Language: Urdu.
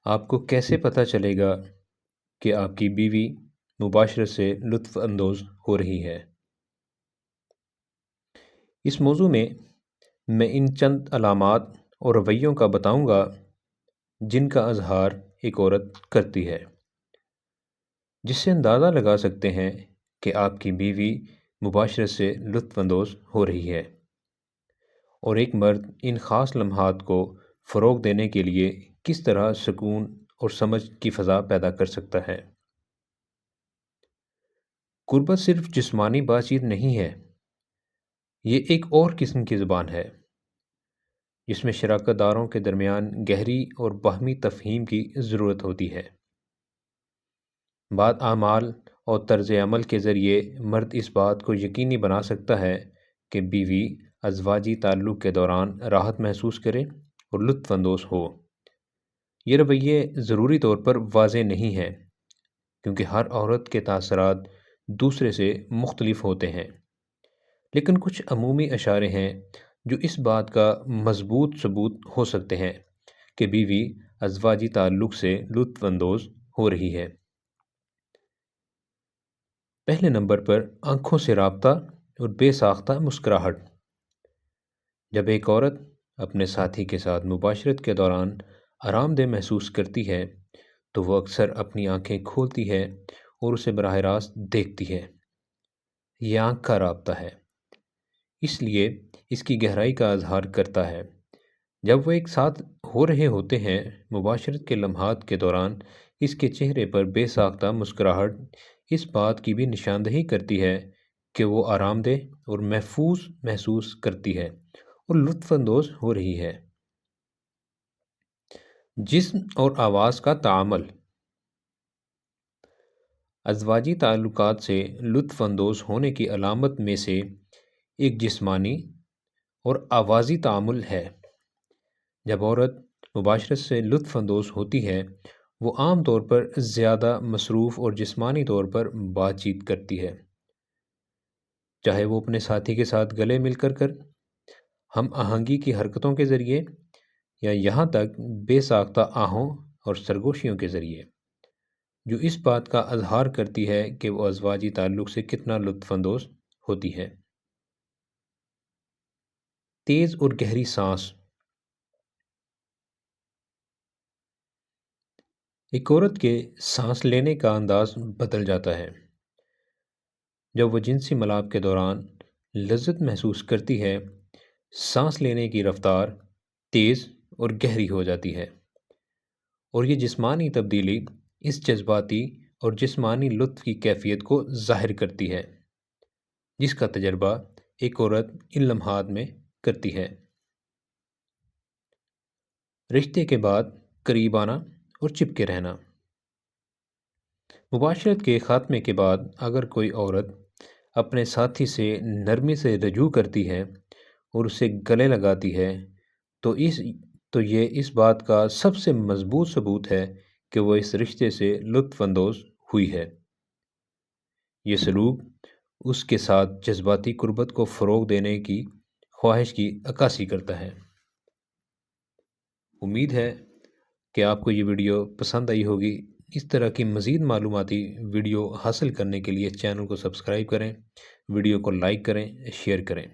آپ کو کیسے پتہ چلے گا کہ آپ کی بیوی مباشرت سے لطف اندوز ہو رہی ہے؟ اس موضوع میں ان چند علامات اور رویوں کا بتاؤں گا جن کا اظہار ایک عورت کرتی ہے، جس سے اندازہ لگا سکتے ہیں کہ آپ کی بیوی مباشرت سے لطف اندوز ہو رہی ہے، اور ایک مرد ان خاص لمحات کو فروغ دینے کے لیے کس طرح سکون اور سمجھ کی فضا پیدا کر سکتا ہے۔ قربت صرف جسمانی بات چیت نہیں ہے، یہ ایک اور قسم کی زبان ہے جس میں شراکت داروں کے درمیان گہری اور باہمی تفہیم کی ضرورت ہوتی ہے۔ بعض اعمال اور طرز عمل کے ذریعے مرد اس بات کو یقینی بنا سکتا ہے کہ بیوی ازواجی تعلق کے دوران راحت محسوس کرے اور لطف اندوز ہو۔ یہ رویے ضروری طور پر واضح نہیں ہیں، کیونکہ ہر عورت کے تاثرات دوسرے سے مختلف ہوتے ہیں، لیکن کچھ عمومی اشارے ہیں جو اس بات کا مضبوط ثبوت ہو سکتے ہیں کہ بیوی ازواجی تعلق سے لطف اندوز ہو رہی ہے۔ پہلے نمبر پر آنکھوں سے رابطہ اور بے ساختہ مسکراہٹ۔ جب ایک عورت اپنے ساتھی کے ساتھ مباشرت کے دوران آرام دہ محسوس کرتی ہے تو وہ اکثر اپنی آنکھیں کھولتی ہے اور اسے براہ راست دیکھتی ہے۔ یہ آنکھ کا رابطہ ہے، اس لیے اس کی گہرائی کا اظہار کرتا ہے۔ جب وہ ایک ساتھ ہو رہے ہوتے ہیں، مباشرت کے لمحات کے دوران اس کے چہرے پر بے ساختہ مسکراہٹ اس بات کی بھی نشاندہی کرتی ہے کہ وہ آرام دہ اور محفوظ محسوس کرتی ہے اور لطف اندوز ہو رہی ہے۔ جسم اور آواز کا تعامل۔ ازواجی تعلقات سے لطف اندوز ہونے کی علامت میں سے ایک جسمانی اور آوازی تعامل ہے۔ جب عورت مباشرت سے لطف اندوز ہوتی ہے، وہ عام طور پر زیادہ مصروف اور جسمانی طور پر بات چیت کرتی ہے، چاہے وہ اپنے ساتھی کے ساتھ گلے مل کر ہم آہنگی کی حرکتوں کے ذریعے یا یہاں تک بے ساختہ آہوں اور سرگوشیوں کے ذریعے، جو اس بات کا اظہار کرتی ہے کہ وہ ازواجی تعلق سے کتنا لطف اندوز ہوتی ہے۔ تیز اور گہری سانس۔ ایک عورت کے سانس لینے کا انداز بدل جاتا ہے جب وہ جنسی ملاپ کے دوران لذت محسوس کرتی ہے۔ سانس لینے کی رفتار تیز اور گہری ہو جاتی ہے، اور یہ جسمانی تبدیلی اس جذباتی اور جسمانی لطف کی کیفیت کو ظاہر کرتی ہے جس کا تجربہ ایک عورت ان لمحات میں کرتی ہے۔ رشتے کے بعد قریب آنا اور چپکے رہنا۔ مباشرت کے خاتمے کے بعد اگر کوئی عورت اپنے ساتھی سے نرمی سے رجوع کرتی ہے اور اسے گلے لگاتی ہے تو یہ اس بات کا سب سے مضبوط ثبوت ہے کہ وہ اس رشتے سے لطف اندوز ہوئی ہے۔ یہ سلوک اس کے ساتھ جذباتی قربت کو فروغ دینے کی خواہش کی عکاسی کرتا ہے۔ امید ہے کہ آپ کو یہ ویڈیو پسند آئی ہوگی۔ اس طرح کی مزید معلوماتی ویڈیو حاصل کرنے کے لیے چینل کو سبسکرائب کریں، ویڈیو کو لائک کریں، شیئر کریں۔